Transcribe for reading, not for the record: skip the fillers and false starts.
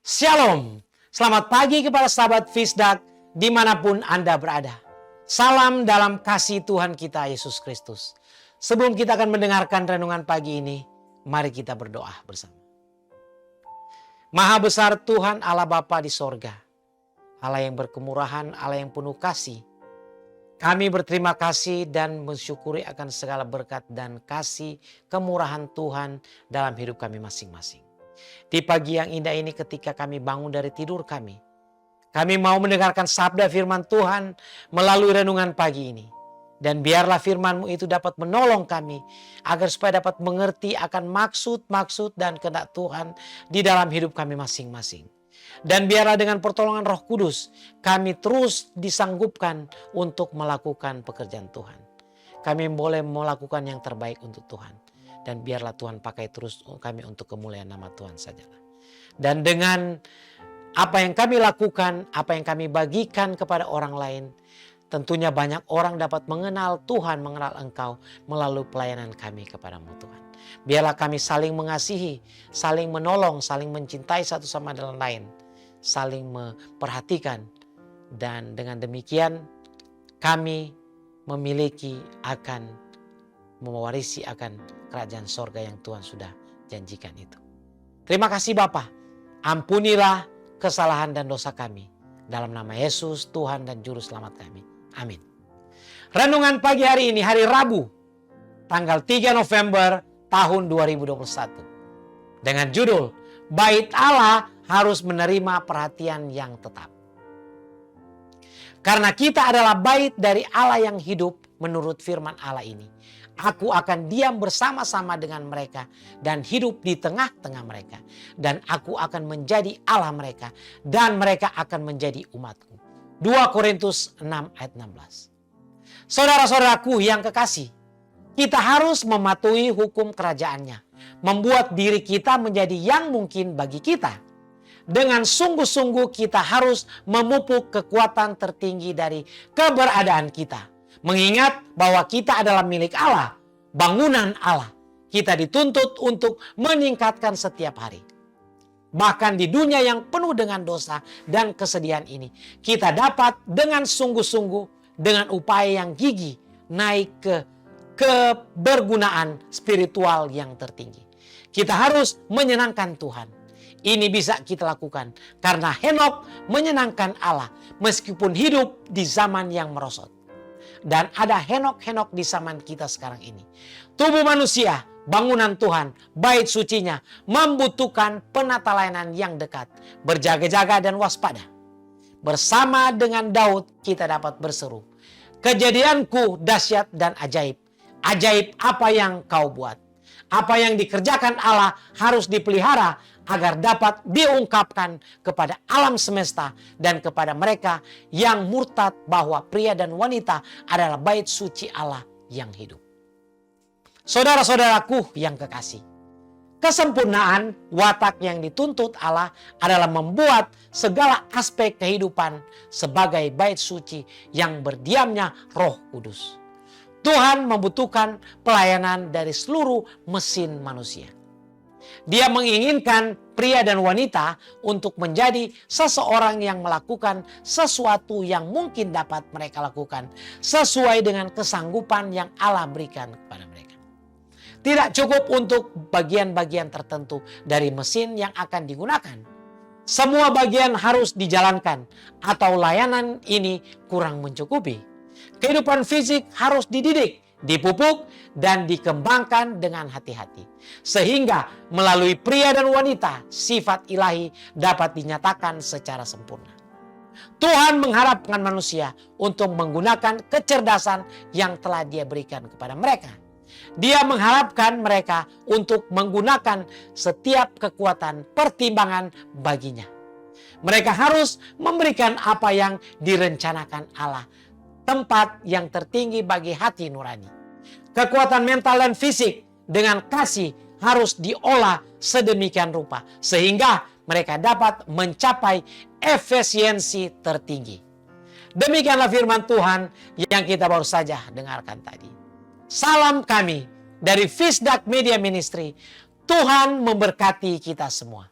Shalom, selamat pagi kepada sahabat Fisdak dimanapun Anda berada. Salam dalam kasih Tuhan kita Yesus Kristus. Sebelum kita akan mendengarkan renungan pagi ini, mari kita berdoa bersama. Maha besar Tuhan Allah Bapa di sorga, Allah yang berkemurahan, Allah yang penuh kasih. Kami berterima kasih dan mensyukuri akan segala berkat dan kasih kemurahan Tuhan dalam hidup kami masing-masing. Di pagi yang indah ini ketika kami bangun dari tidur kami mau mendengarkan sabda firman Tuhan melalui renungan pagi ini. Dan biarlah firman-Mu itu dapat menolong kami agar supaya dapat mengerti akan maksud-maksud dan kehendak Tuhan di dalam hidup kami masing-masing. Dan biarlah dengan pertolongan Roh Kudus kami terus disanggupkan untuk melakukan pekerjaan Tuhan. Kami boleh melakukan yang terbaik untuk Tuhan. Dan biarlah Tuhan pakai terus kami untuk kemuliaan nama Tuhan sajalah. Dan dengan apa yang kami lakukan, apa yang kami bagikan kepada orang lain, tentunya banyak orang dapat mengenal Tuhan, mengenal Engkau melalui pelayanan kami kepadamu Tuhan. Biarlah kami saling mengasihi, saling menolong, saling mencintai satu sama lain, saling memperhatikan. Dan dengan demikian kami memiliki akan mewarisi akan kerajaan sorga yang Tuhan sudah janjikan itu. Terima kasih Bapa. Ampunilah kesalahan dan dosa kami. Dalam nama Yesus, Tuhan dan Juru Selamat kami. Amin. Renungan pagi hari ini, hari Rabu, tanggal 3 November tahun 2021. Dengan judul, Bait Allah harus menerima perhatian yang tetap. Karena kita adalah bait dari Allah yang hidup menurut firman Allah ini. Aku akan diam bersama-sama dengan mereka dan hidup di tengah-tengah mereka. Dan aku akan menjadi Allah mereka dan mereka akan menjadi umatku. 2 Korintus 6 ayat 16. Saudara-saudaraku yang kekasih, kita harus mematuhi hukum kerajaannya. Membuat diri kita menjadi yang mungkin bagi kita. Dengan sungguh-sungguh kita harus memupuk kekuatan tertinggi dari keberadaan kita. Mengingat bahwa kita adalah milik Allah, bangunan Allah. Kita dituntut untuk meningkatkan setiap hari. Bahkan di dunia yang penuh dengan dosa dan kesedihan ini, kita dapat dengan sungguh-sungguh, dengan upaya yang gigih, naik ke kebergunaan spiritual yang tertinggi. Kita harus menyenangkan Tuhan. Ini bisa kita lakukan karena Henokh menyenangkan Allah meskipun hidup di zaman yang merosot. Dan ada Henokh-Henokh di zaman kita sekarang ini. Tubuh manusia, bangunan Tuhan, bait sucinya membutuhkan penata layanan yang dekat, berjaga-jaga dan waspada. Bersama dengan Daud kita dapat berseru, kejadianku dahsyat dan ajaib. Ajaib apa yang kau buat. Apa yang dikerjakan Allah harus dipelihara agar dapat diungkapkan kepada alam semesta dan kepada mereka yang murtad bahwa pria dan wanita adalah bait suci Allah yang hidup. Saudara-saudaraku yang kekasih, kesempurnaan watak yang dituntut Allah adalah membuat segala aspek kehidupan sebagai bait suci yang berdiamnya Roh Kudus. Tuhan membutuhkan pelayanan dari seluruh mesin manusia. Dia menginginkan pria dan wanita untuk menjadi seseorang yang melakukan sesuatu yang mungkin dapat mereka lakukan sesuai dengan kesanggupan yang Allah berikan kepada mereka. Tidak cukup untuk bagian-bagian tertentu dari mesin yang akan digunakan. Semua bagian harus dijalankan atau layanan ini kurang mencukupi. Kehidupan fisik harus dididik, dipupuk, dan dikembangkan dengan hati-hati. Sehingga melalui pria dan wanita, sifat ilahi dapat dinyatakan secara sempurna. Tuhan mengharapkan manusia untuk menggunakan kecerdasan yang telah Dia berikan kepada mereka. Dia mengharapkan mereka untuk menggunakan setiap kekuatan pertimbangan baginya. Mereka harus memberikan apa yang direncanakan Allah, tempat yang tertinggi bagi hati nurani. Kekuatan mental dan fisik dengan kasih harus diolah sedemikian rupa sehingga mereka dapat mencapai efisiensi tertinggi. Demikianlah firman Tuhan yang kita baru saja dengarkan tadi. Salam kami dari Fisdak Media Ministry. Tuhan memberkati kita semua.